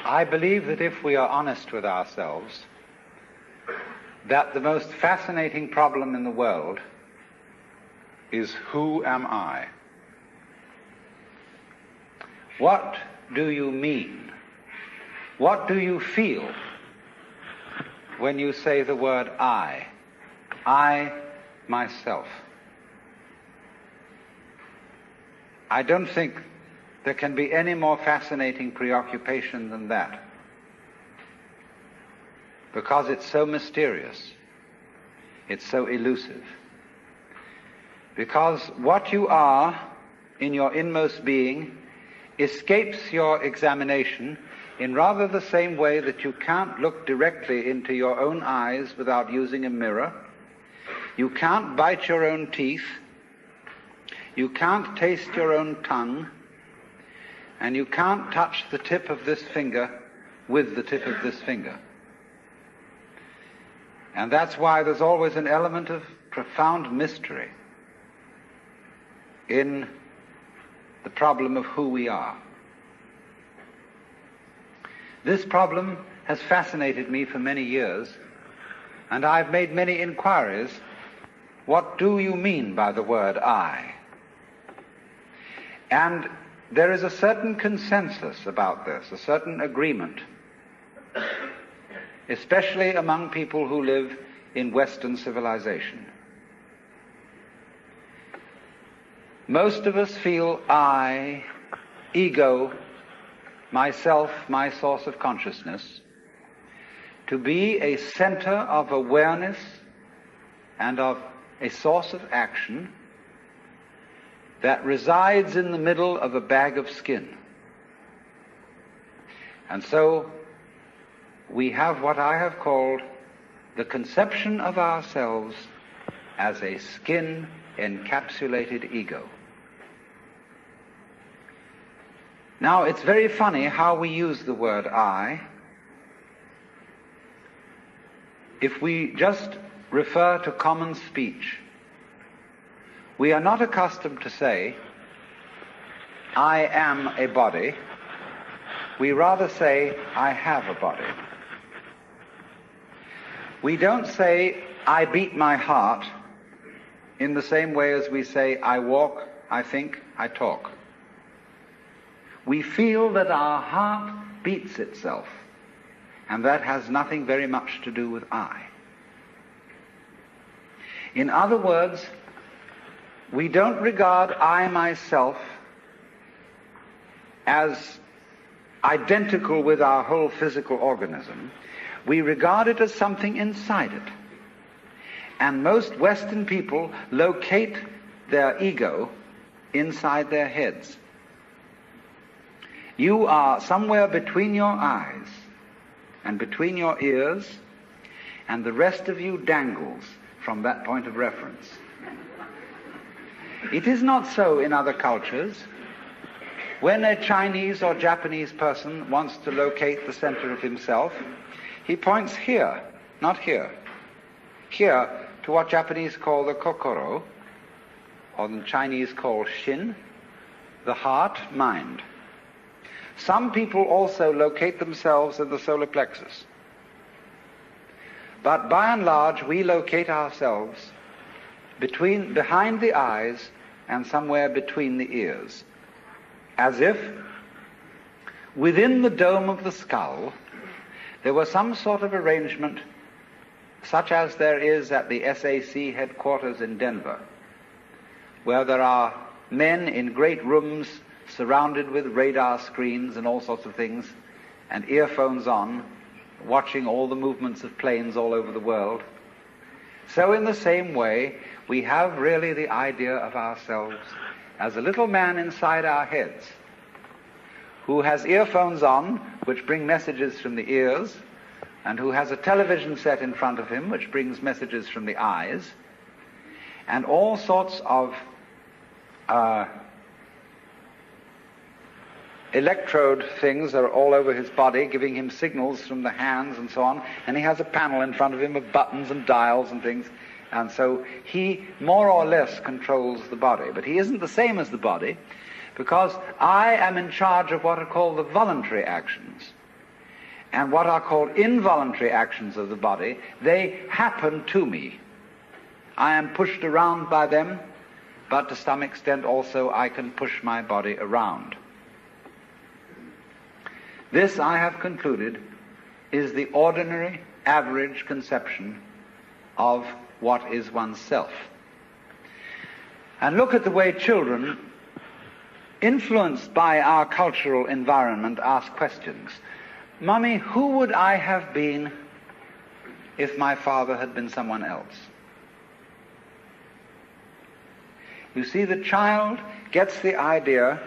I believe that if we are honest with ourselves, that the most fascinating problem in the world is, who am I? What do you mean? What do you feel when you say the word I? I, myself. I don't think there can be any more fascinating preoccupation than that, because it's so mysterious, it's so elusive. Because what you are in your inmost being escapes your examination in rather the same way that you can't look directly into your own eyes without using a mirror. You can't bite your own teeth. You can't taste your own tongue. And you can't touch the tip of this finger with the tip of this finger. And that's why there's always an element of profound mystery in the problem of who we are. This problem has fascinated me for many years, and I've made many inquiries. What do you mean by the word I? And there is a certain consensus about this, a certain agreement, especially among people who live in Western civilization. Most of us feel I, ego, myself, my source of consciousness, to be a center of awareness and of a source of action that resides in the middle of a bag of skin. And so we have what I have called the conception of ourselves as a skin-encapsulated ego. Now, it's very funny how we use the word I. If we just refer to common speech, we are not accustomed to say, I am a body. We rather say, I have a body. We don't say, I beat my heart, in the same way as we say, I walk, I think, I talk. We feel that our heart beats itself, and that has nothing very much to do with I. In other words, we don't regard I myself as identical with our whole physical organism. We regard it as something inside it. And most Western people locate their ego inside their heads. You are somewhere between your eyes and between your ears, and the rest of you dangles from that point of reference. It is not so in other cultures. When a Chinese or Japanese person wants to locate the center of himself, he points here, not here. Here to what Japanese call the kokoro, or the Chinese call shin, the heart, mind. Some people also locate themselves in the solar plexus. But by and large, we locate ourselves behind the eyes and somewhere between the ears, as if within the dome of the skull there was some sort of arrangement such as there is at the SAC headquarters in Denver, where there are men in great rooms surrounded with radar screens and all sorts of things, and earphones on, watching all the movements of planes all over the world. So in the same way, we have really the idea of ourselves as a little man inside our heads who has earphones on which bring messages from the ears, and who has a television set in front of him which brings messages from the eyes, and all sorts of electrode things are all over his body, giving him signals from the hands and so on, and he has a panel in front of him of buttons and dials and things, and so he more or less controls the body. But he isn't the same as the body, because I am in charge of what are called the voluntary actions. and what are called involuntary actions of the body, they happen to me. I am pushed around by them, but to some extent also I can push my body around. This, I have concluded, is the ordinary, average conception of what is oneself. And look at the way children, influenced by our cultural environment, ask questions. Mummy, who would I have been if my father had been someone else? You see, the child gets the idea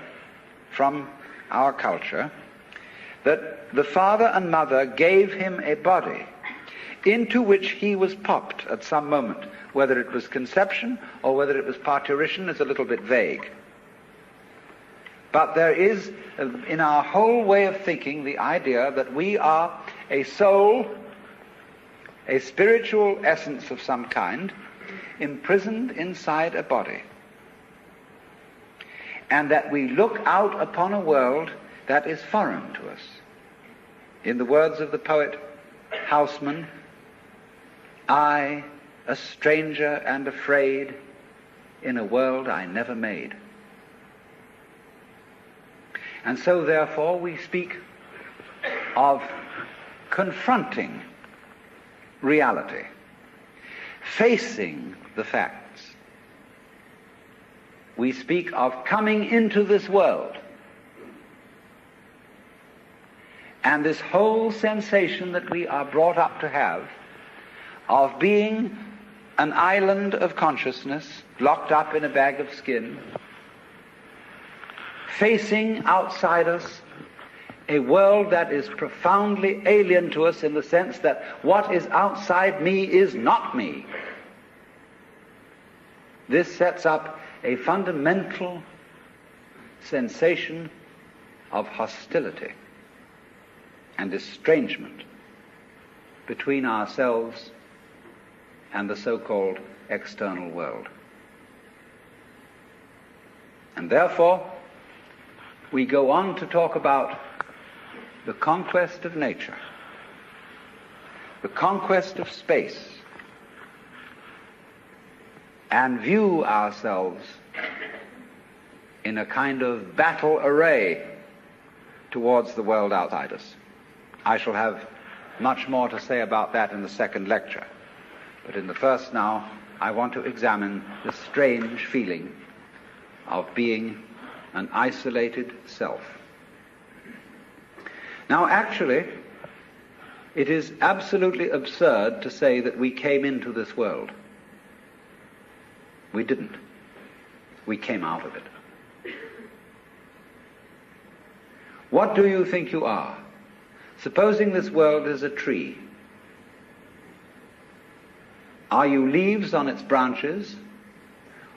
from our culture that the father and mother gave him a body into which he was popped at some moment. Whether it was conception or whether it was parturition is a little bit vague. But there is, in our whole way of thinking, the idea that we are a soul, a spiritual essence of some kind, imprisoned inside a body. And that we look out upon a world that is foreign to us. In the words of the poet Houseman, I, a stranger and afraid, in a world I never made. And so, therefore, we speak of confronting reality, facing the facts. We speak of coming into this world. And this whole sensation that we are brought up to have of being an island of consciousness locked up in a bag of skin, facing outside us a world that is profoundly alien to us in the sense that what is outside me is not me. This sets up a fundamental sensation of hostility and estrangement between ourselves and the so-called external world. And therefore, we go on to talk about the conquest of nature, the conquest of space, and view ourselves in a kind of battle array towards the world outside us. I shall have much more to say about that in the second lecture. But in the first now, I want to examine the strange feeling of being an isolated self. Now, actually, it is absolutely absurd to say that we came into this world. We didn't. We came out of it. What do you think you are? Supposing this world is a tree. Are you leaves on its branches,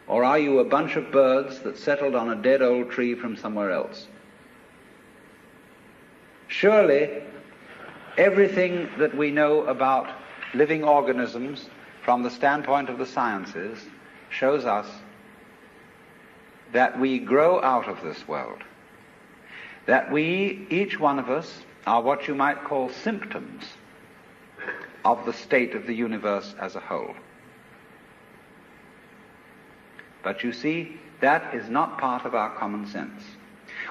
or are you a bunch of birds that settled on a dead old tree from somewhere else? Surely, everything that we know about living organisms from the standpoint of the sciences shows us that we grow out of this world. That we, each one of us, are what you might call symptoms of the state of the universe as a whole. But you see, that is not part of our common sense.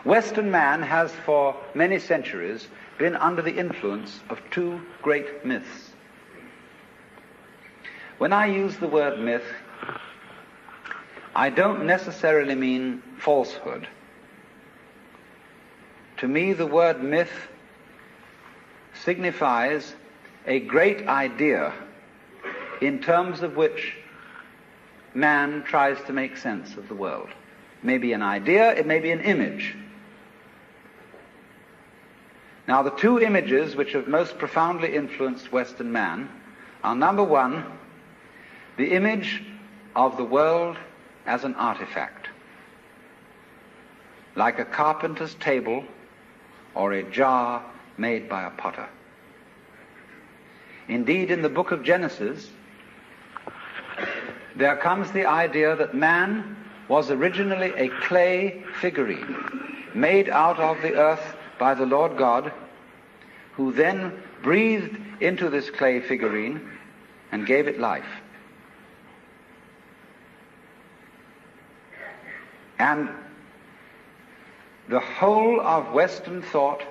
Western man has for many centuries been under the influence of two great myths. When I use the word myth, I don't necessarily mean falsehood. To me, the word myth signifies a great idea in terms of which man tries to make sense of the world. It may be an idea, it may be an image. Now, the two images which have most profoundly influenced Western man are, number one, the image of the world as an artifact, like a carpenter's table or a jar made by a potter. Indeed, in the book of Genesis, there comes the idea that man was originally a clay figurine made out of the earth by the Lord God, who then breathed into this clay figurine and gave it life. And the whole of Western thought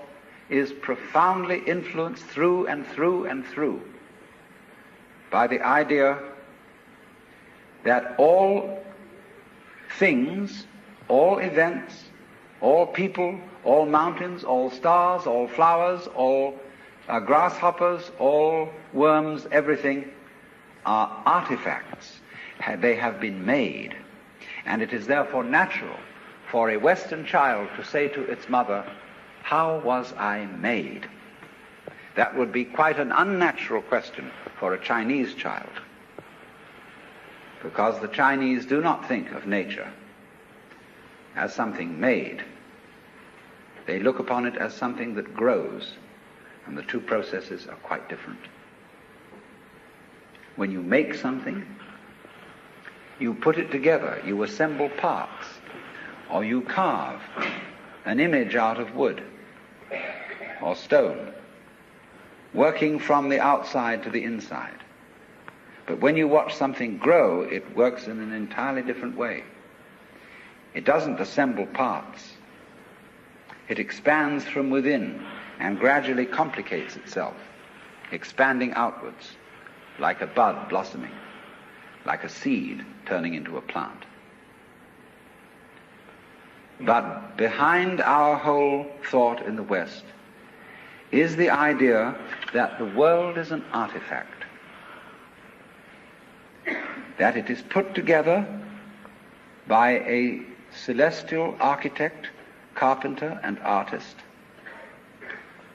is profoundly influenced through and through and through by the idea that all things, all events, all people, all mountains, all stars, all flowers, all grasshoppers, all worms, everything are artifacts. They have been made. And it is therefore natural for a Western child to say to its mother, "How was I made?" That would be quite an unnatural question for a Chinese child, because the Chinese do not think of nature as something made. They look upon it as something that grows, and the two processes are quite different. When you make something, you put it together, you assemble parts, or you carve an image out of wood or stone, working from the outside to the inside. But when you watch something grow, it works in an entirely different way. It doesn't assemble parts. It expands from within and gradually complicates itself, expanding outwards, like a bud blossoming, like a seed turning into a plant. But behind our whole thought in the West is the idea that the world is an artifact, that it is put together by a celestial architect, carpenter, and artist,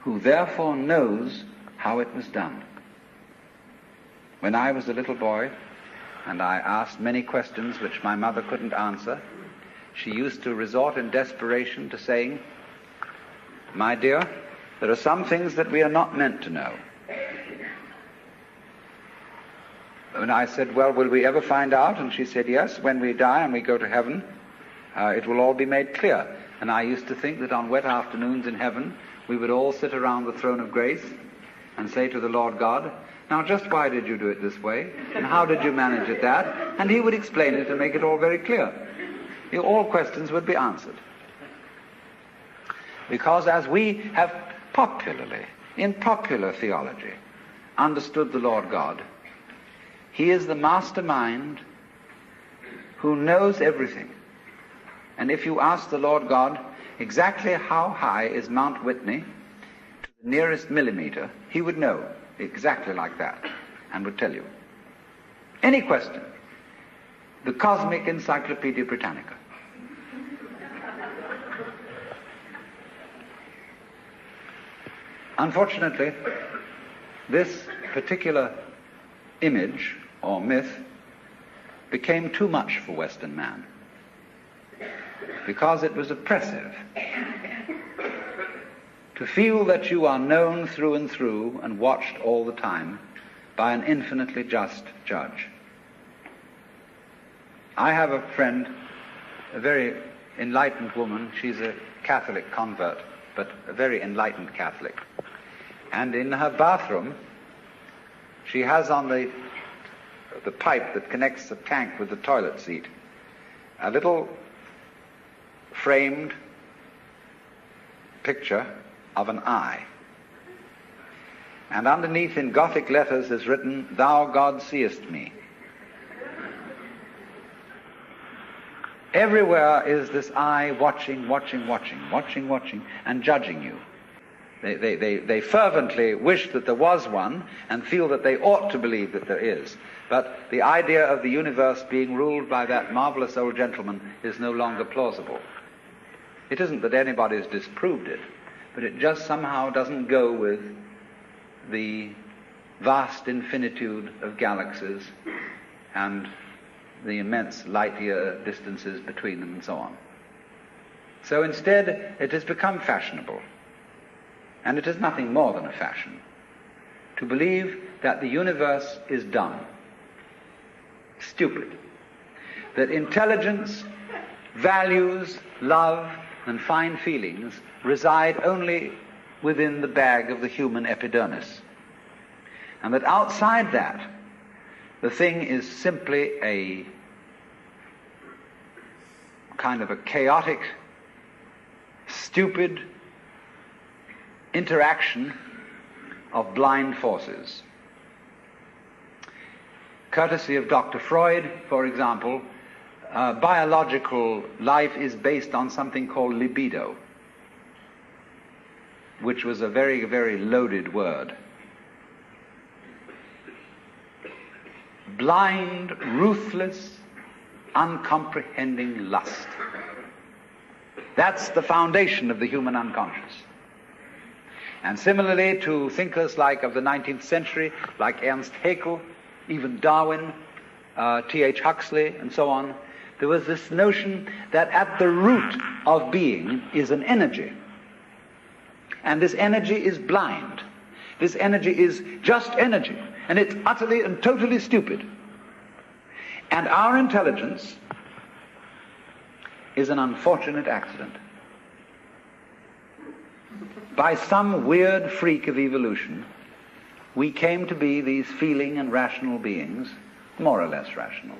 who therefore knows how it was done. When I was a little boy, and I asked many questions which my mother couldn't answer, she used to resort in desperation to saying, "My dear, there are some things that we are not meant to know." And I said, "Well, will we ever find out?" And she said, "Yes, when we die and we go to heaven, it will all be made clear." And I used to think that on wet afternoons in heaven, we would all sit around the throne of grace and say to the Lord God, "Now just why did you do it this way? And how did you manage it that?" And he would explain it and make it all very clear. All questions would be answered. Because as we have popularly, in popular theology, understood the Lord God, he is the mastermind who knows everything. And if you ask the Lord God exactly how high is Mount Whitney to the nearest millimeter, he would know exactly like that and would tell you. Any question. The Cosmic Encyclopedia Britannica. Unfortunately, this particular image or myth became too much for Western man, because it was oppressive to feel that you are known through and through and watched all the time by an infinitely just judge. I have a friend, a very enlightened woman. She's a Catholic convert, but a very enlightened Catholic. And in her bathroom, she has on the pipe that connects the tank with the toilet seat a little framed picture of an eye. And underneath in Gothic letters is written, "Thou God seest me." Everywhere is this eye watching, and judging you. They fervently wish that there was one and feel that they ought to believe that there is. But the idea of the universe being ruled by that marvelous old gentleman is no longer plausible. It isn't that anybody's disproved it, but it just somehow doesn't go with the vast infinitude of galaxies and the immense light-year distances between them and so on. So instead, it has become fashionable, and it is nothing more than a fashion, to believe that the universe is dumb, stupid, that intelligence, values, love, and fine feelings reside only within the bag of the human epidermis. And that outside that, the thing is simply a kind of a chaotic, stupid interaction of blind forces. Courtesy of Dr. Freud, for example, biological life is based on something called libido, which was a very, very loaded word. Blind, ruthless, uncomprehending lust. That's the foundation of the human unconscious. And similarly to thinkers like of the 19th century, like Ernst Haeckel, even Darwin, T.H. Huxley, and so on, there was this notion that at the root of being is an energy. And this energy is blind. This energy is just energy. And it's utterly and totally stupid. And our intelligence is an unfortunate accident. By some weird freak of evolution, we came to be these feeling and rational beings, more or less rational.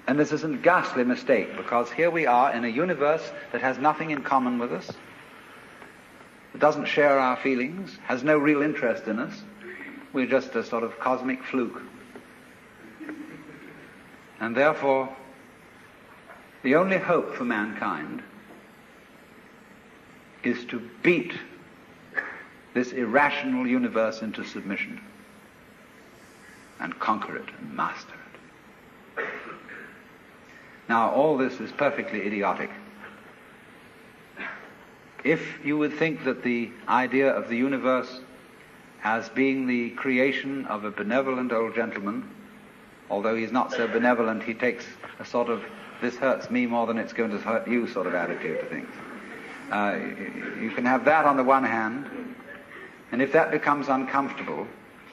And this is a ghastly mistake, because here we are in a universe that has nothing in common with us, that doesn't share our feelings, has no real interest in us. We're just a sort of cosmic fluke. And therefore, the only hope for mankind is to beat this irrational universe into submission and conquer it and master it. Now, all this is perfectly idiotic. If you would think that the idea of the universe as being the creation of a benevolent old gentleman, although he's not so benevolent, he takes a sort of, this hurts me more than it's going to hurt you sort of attitude to things. You can have that on the one hand, and if that becomes uncomfortable,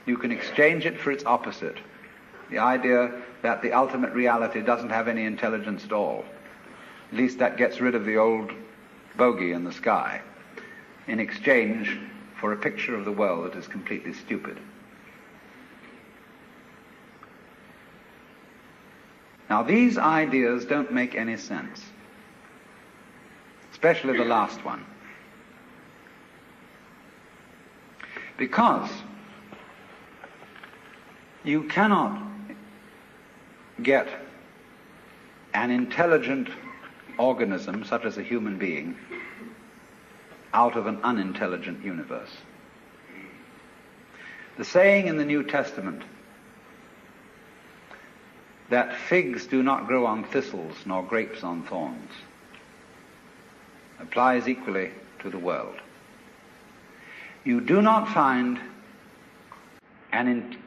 you can exchange it for its opposite, the idea that the ultimate reality doesn't have any intelligence at all. At least that gets rid of the old bogey in the sky, in exchange for a picture of the world that is completely stupid. Now, these ideas don't make any sense, especially the last one, because you cannot get an intelligent organism, such as a human being, out of an unintelligent universe. The saying in the New Testament that figs do not grow on thistles nor grapes on thorns applies equally to the world. You do not find an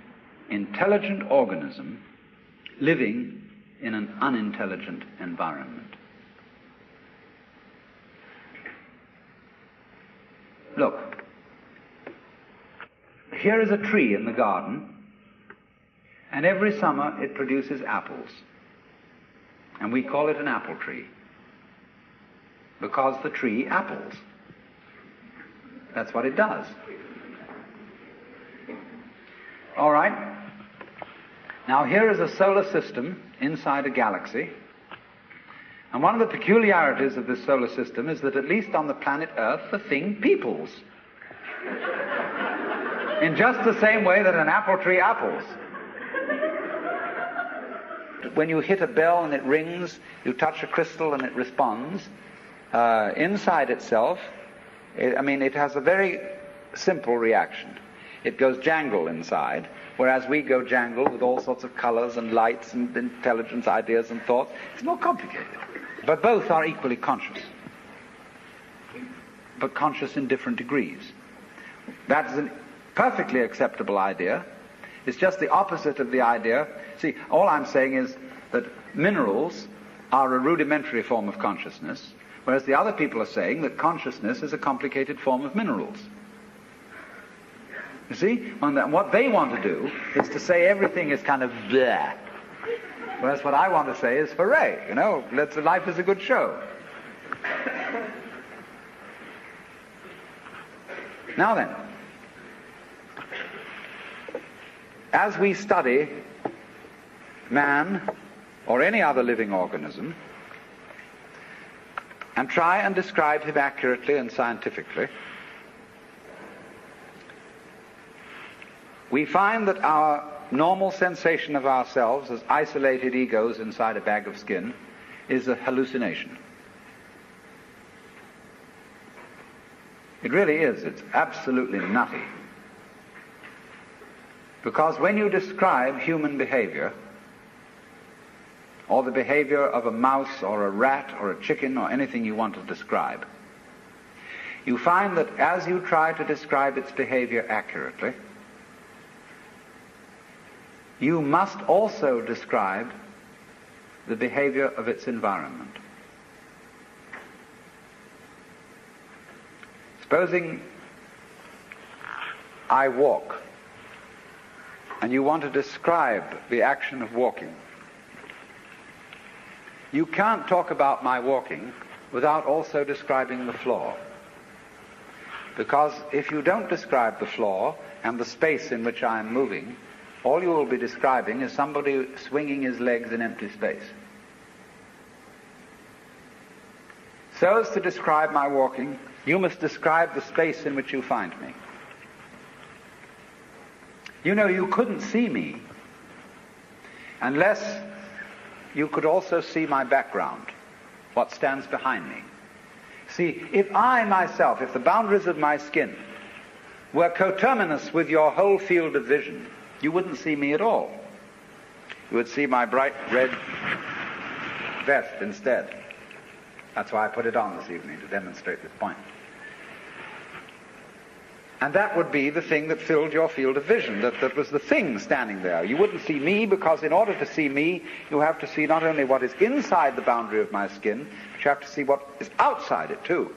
intelligent organism living in an unintelligent environment. Look, here is a tree in the garden, and every summer it produces apples. And we call it an apple tree, because the tree apples. That's what it does. All right. Now here is a solar system inside a galaxy. And one of the peculiarities of this solar system is that at least on the planet Earth, the thing peoples. In just the same way that an apple tree apples. When you hit a bell and it rings, you touch a crystal and it responds. Inside itself, it has a very simple reaction. It goes jangle inside, whereas we go jangle with all sorts of colors and lights and intelligence, ideas and thoughts. It's more complicated. But both are equally conscious, but conscious in different degrees. That's a perfectly acceptable idea. It's just the opposite of the idea. See, all I'm saying is that minerals are a rudimentary form of consciousness, whereas the other people are saying that consciousness is a complicated form of minerals. You see? And what they want to do is to say everything is kind of bleh. Whereas what I want to say is hooray, life is a good show. Now then, as we study man or any other living organism and try and describe him accurately and scientifically, we find that our normal sensation of ourselves as isolated egos inside a bag of skin is a hallucination. It really is. It's absolutely nutty. Because when you describe human behavior, or the behavior of a mouse or a rat or a chicken or anything you want to describe, you find that as you try to describe its behavior accurately, you must also describe the behavior of its environment. Supposing I walk, and you want to describe the action of walking. You can't talk about my walking without also describing the floor. Because if you don't describe the floor and the space in which I am moving, all you will be describing is somebody swinging his legs in empty space. So as to describe my walking, you must describe the space in which you find me. You know, you couldn't see me unless you could also see my background, what stands behind me. See, if I myself, if the boundaries of my skin were coterminous with your whole field of vision, you wouldn't see me at all. You would see my bright red vest instead. That's why I put it on this evening, to demonstrate this point. And that would be the thing that filled your field of vision, that was the thing standing there. You wouldn't see me, because in order to see me, you have to see not only what is inside the boundary of my skin, but you have to see what is outside it too.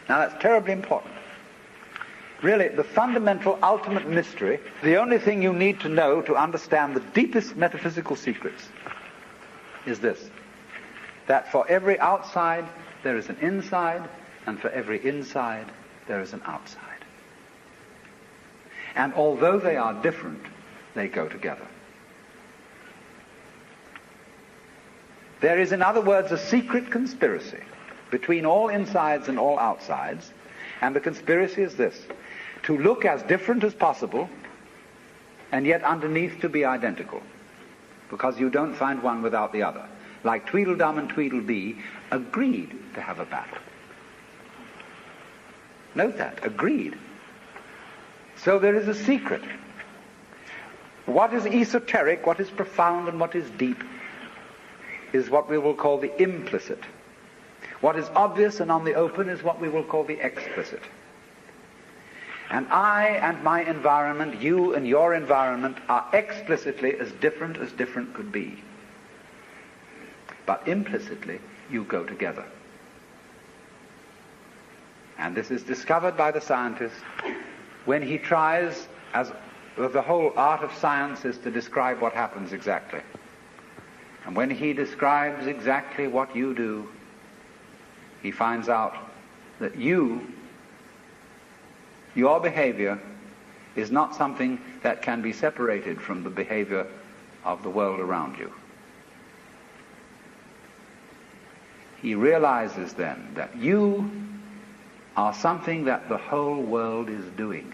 Now that's terribly important. Really, the fundamental, ultimate mystery, the only thing you need to know to understand the deepest metaphysical secrets, is this: that for every outside there is an inside, and for every inside there is an outside. And although they are different, they go together. There is, in other words, a secret conspiracy between all insides and all outsides, and the conspiracy is this: to look as different as possible, and yet underneath to be identical, because you don't find one without the other. Like Tweedledum and Tweedledee agreed to have a battle. Note that, agreed. So there is a secret. What is esoteric, what is profound, and what is deep is what we will call the implicit. What is obvious and on the open is what we will call the explicit. And I and my environment, you and your environment, are explicitly as different could be. But implicitly, you go together. And this is discovered by the scientist when he tries, as the whole art of science is to describe what happens exactly. And when he describes exactly what you do, he finds out that your behavior is not something that can be separated from the behavior of the world around you. He realizes then that you are something that the whole world is doing.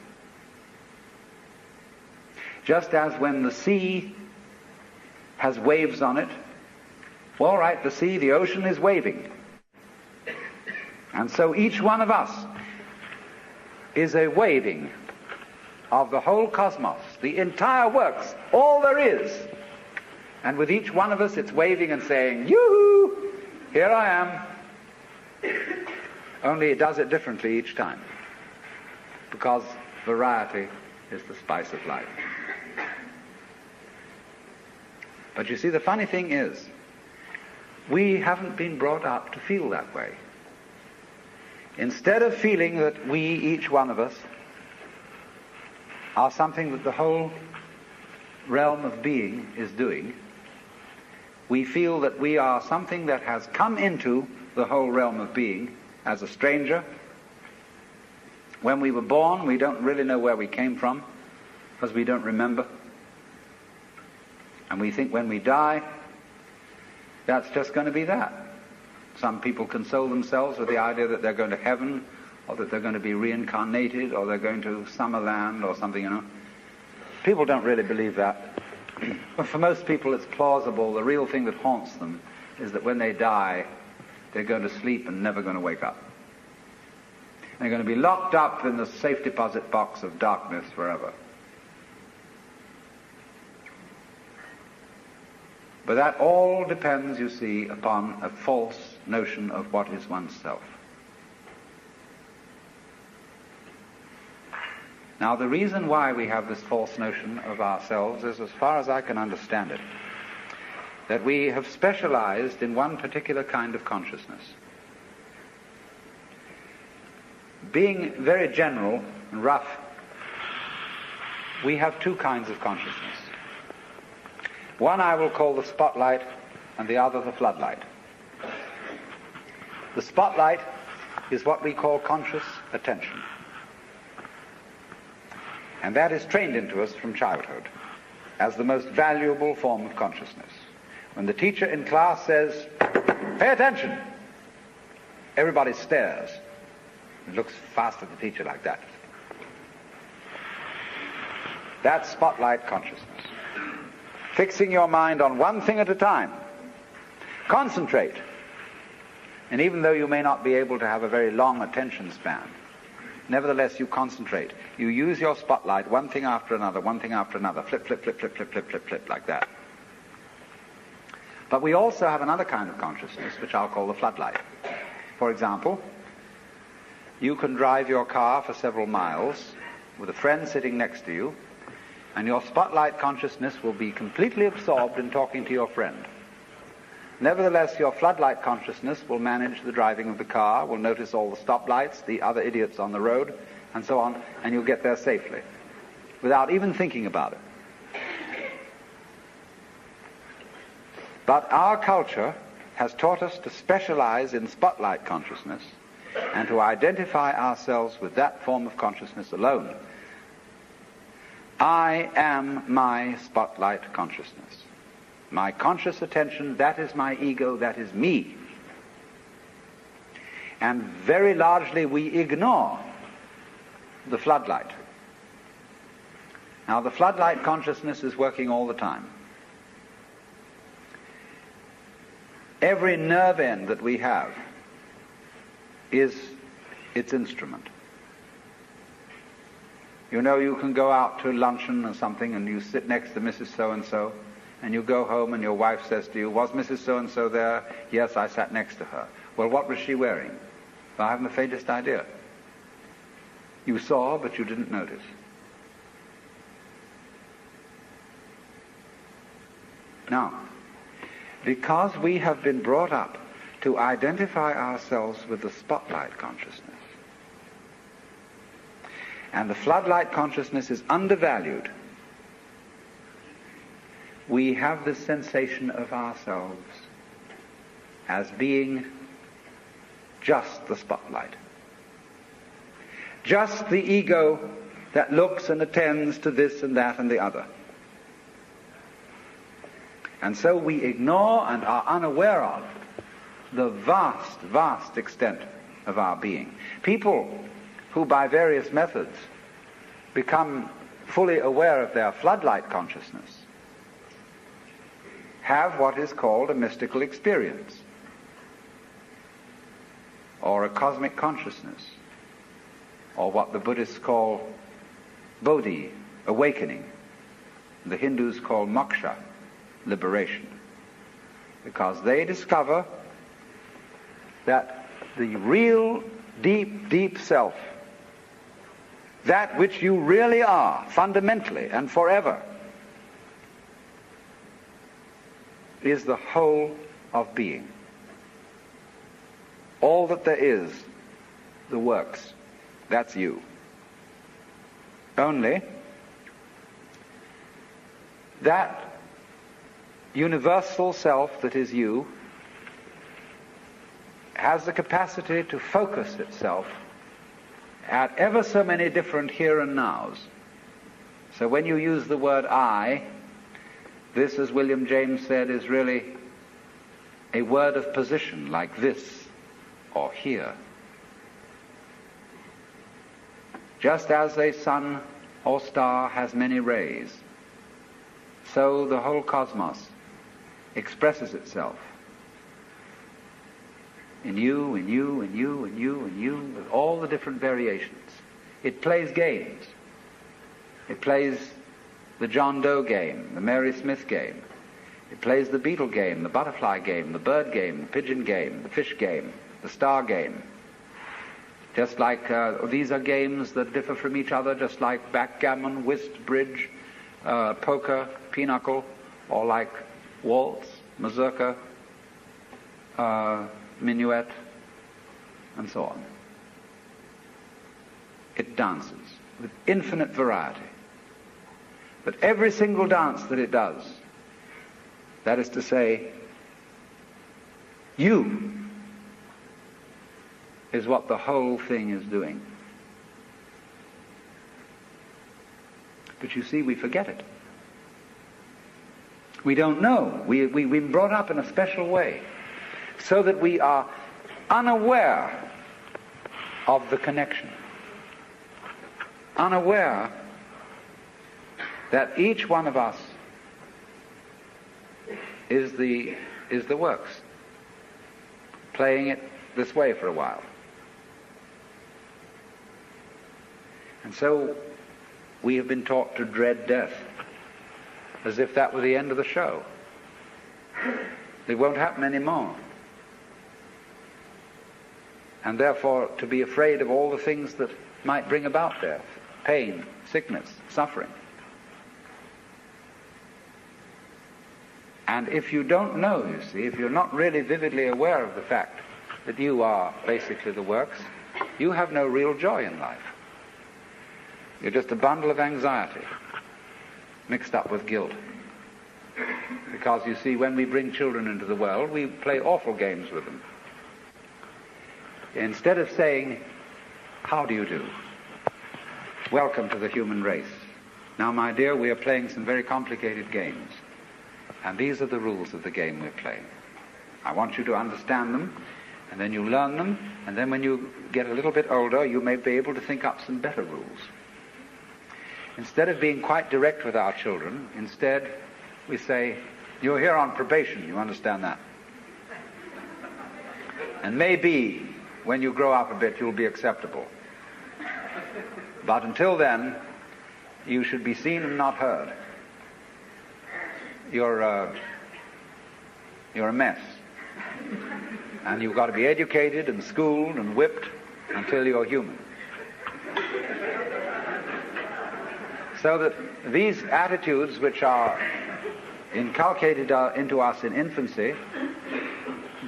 Just as when the sea has waves on it, well, right, the sea, the ocean is waving. And so each one of us is a waving of the whole cosmos, the entire works, all there is. And with each one of us, it's waving and saying, yoo-hoo, here I am. Only it does it differently each time, because variety is the spice of life. But you see, the funny thing is, we haven't been brought up to feel that way. Instead of feeling that we, each one of us, are something that the whole realm of being is doing, we feel that we are something that has come into the whole realm of being as a stranger, When we were born, we don't really know where we came from, because we don't remember. And we think when we die, that's just going to be that. Some people console themselves with the idea that they're going to heaven, or that they're going to be reincarnated, or they're going to Summerland or something, you know. People don't really believe that. But for most people it's plausible. The real thing that haunts them is that when they die, they're going to sleep and never going to wake up. They're going to be locked up in the safe deposit box of darkness forever. But that all depends, you see, upon a false notion of what is oneself. Now, the reason why we have this false notion of ourselves is, as far as I can understand it, that we have specialized in one particular kind of consciousness. Being very general and rough, we have two kinds of consciousness. One I will call the spotlight, and the other the floodlight. The spotlight is what we call conscious attention. And that is trained into us from childhood as the most valuable form of consciousness. When the teacher in class says, "Pay attention," everybody stares and looks fast at the teacher like that. That's spotlight consciousness. Fixing your mind on one thing at a time. Concentrate. And even though you may not be able to have a very long attention span, nevertheless you concentrate. You use your spotlight, one thing after another, one thing after another. Flip, flip, flip, flip, flip, flip, flip, flip, like that. But we also have another kind of consciousness, which I'll call the floodlight. For example, you can drive your car for several miles with a friend sitting next to you, and your spotlight consciousness will be completely absorbed in talking to your friend. Nevertheless, your floodlight consciousness will manage the driving of the car, will notice all the stoplights, the other idiots on the road, and so on, and you'll get there safely, without even thinking about it. But our culture has taught us to specialize in spotlight consciousness and to identify ourselves with that form of consciousness alone. I am my spotlight consciousness. My conscious attention, that is my ego, that is me. And very largely we ignore the floodlight. Now, the floodlight consciousness is working all the time. Every nerve end that we have is its instrument. You know, you can go out to luncheon or something and you sit next to Mrs. So-and-so, and you go home and your wife says to you, "Was Mrs. So-and-so there?" "Yes, I sat next to her." "Well, what was she wearing?" "Well, I haven't the faintest idea." You saw, but you didn't notice. Now, because we have been brought up to identify ourselves with the spotlight consciousness, and the floodlight consciousness is undervalued, we have this sensation of ourselves as being just the spotlight. Just the ego that looks and attends to this and that and the other. And so we ignore and are unaware of the vast, vast extent of our being. People who by various methods become fully aware of their floodlight consciousness have what is called a mystical experience, or a cosmic consciousness, or what the Buddhists call bodhi, awakening. The Hindus call moksha, liberation, because they discover that the real deep, deep self, that which you really are, fundamentally and forever, is the whole of being. All that there is, the works, that's you. Only that universal self that is you has the capacity to focus itself at ever so many different here and nows. So when you use the word I, this, as William James said, is really a word of position, like this or here. Just as a sun or star has many rays, so the whole cosmos expresses itself in you, in you, in you, in you, in you, with all the different variations. It plays games. It plays the John Doe game, the Mary Smith game. It plays the beetle game, the butterfly game, the bird game, the pigeon game, the fish game, the star game. Just like these are games that differ from each other, just like backgammon, whist, bridge, poker, pinochle, or like waltz, mazurka, minuet, and so on. It dances with infinite variety. But every single dance that it does, that is to say, you is what the whole thing is doing. But you see, we forget it. We don't know. We've been brought up in a special way so that we are unaware of the connection, unaware that each one of us is the works, playing it this way for a while. And so we have been taught to dread death, as if that were the end of the show. It won't happen anymore. And therefore to be afraid of all the things that might bring about death, pain, sickness, suffering. And if you don't know, you see, if you're not really vividly aware of the fact that you are basically the works, you have no real joy in life. You're just a bundle of anxiety mixed up with guilt. Because you see, when we bring children into the world, we play awful games with them. Instead of saying, how do you do? Welcome to the human race. Now, my dear, we are playing some very complicated games. And these are the rules of the game we're playing. I want you to understand them, and then you learn them, and then when you get a little bit older, you may be able to think up some better rules. Instead of being quite direct with our children, instead we say, you're here on probation, you understand that? And maybe when you grow up a bit, you'll be acceptable. But until then, you should be seen and not heard. You're a mess. And you've got to be educated and schooled and whipped until you're human. So that these attitudes which are inculcated into us in infancy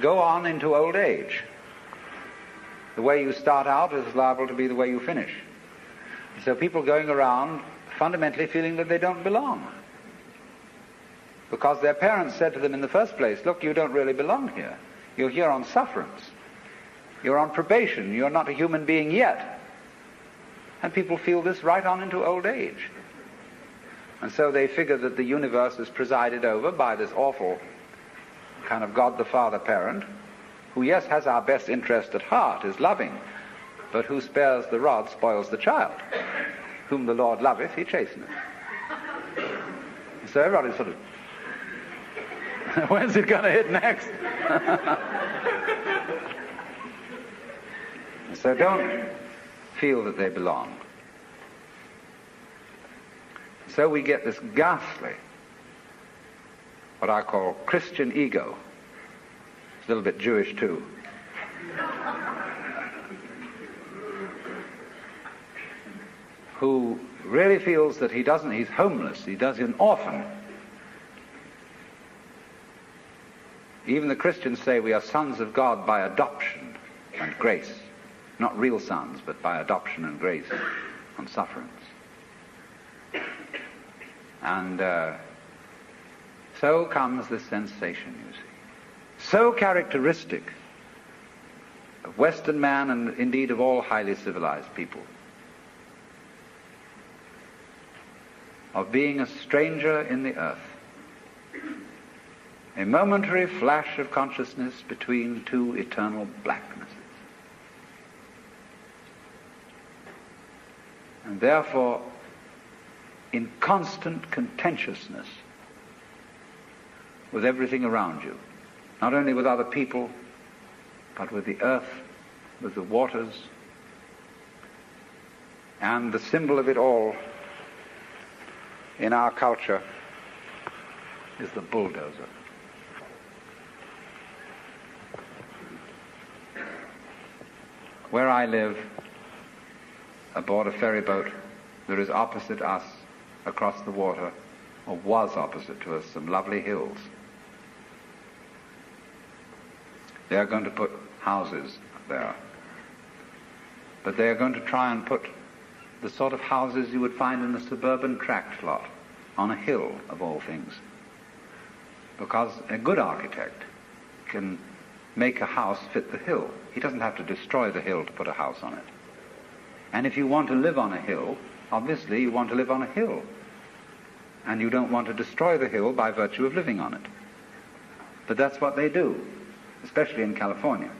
go on into old age. The way you start out is liable to be the way you finish. So people going around fundamentally feeling that they don't belong. Because their parents said to them in the first place, look, you don't really belong here. You're here on sufferance. You're on probation. You're not a human being yet. And people feel this right on into old age. And so they figure that the universe is presided over by this awful kind of God the Father parent, who, yes, has our best interest at heart, is loving, but who spares the rod, spoils the child. Whom the Lord loveth, he chasteneth. So everybody's sort of, when's it going to hit next? So don't feel that they belong. So we get this ghastly, what I call Christian ego. It's a little bit Jewish too. Who really feels that he's homeless, he's an orphan. Even the Christians say we are sons of God by adoption and grace. Not real sons, but by adoption and grace and sufferance. And so comes this sensation, you see. So characteristic of Western man and indeed of all highly civilized people, of being a stranger in the earth, a momentary flash of consciousness between two eternal blacknesses. And therefore, in constant contentiousness with everything around you, not only with other people, but with the earth, with the waters, and the symbol of it all in our culture is the bulldozer. Where I live, aboard a ferry boat, there is opposite us, across the water, or was opposite to us, some lovely hills. They are going to put houses there. But they are going to try and put the sort of houses you would find in a suburban tract lot, on a hill of all things. Because a good architect can make a house fit the hill. He doesn't have to destroy the hill to put a house on it. And if you want to live on a hill, obviously you want to live on a hill. And you don't want to destroy the hill by virtue of living on it. But that's what they do, especially in California.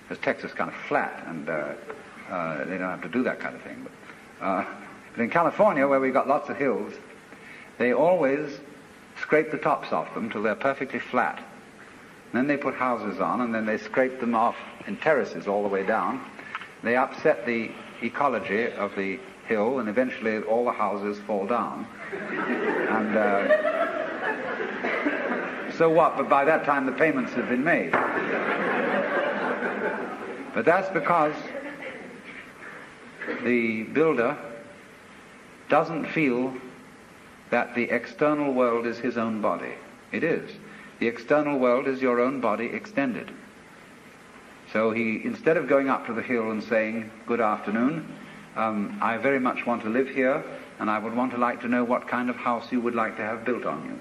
Because Texas is kind of flat, and they don't have to do that kind of thing. But in California, where we've got lots of hills, they always scrape the tops off them till they're perfectly flat. And then they put houses on, and then they scrape them off in terraces all the way down. They upset the ecology of the hill, and eventually all the houses fall down. And so what? But by that time the payments have been made. But that's because the builder doesn't feel that the external world is his own body. It is. The external world is your own body extended. So he, instead of going up to the hill and saying, "Good afternoon, I very much want to live here, and I would like to know what kind of house you would like to have built on you."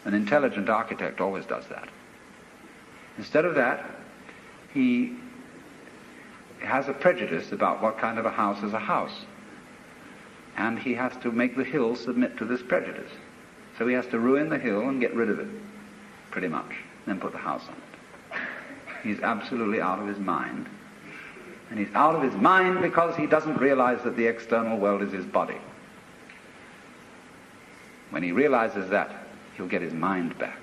An intelligent architect always does that. Instead of that, he has a prejudice about what kind of a house is a house. And he has to make the hill submit to this prejudice. So he has to ruin the hill and get rid of it, pretty much, then put the house on it. He's absolutely out of his mind. And he's out of his mind because he doesn't realize that the external world is his body. When he realizes that, he'll get his mind back.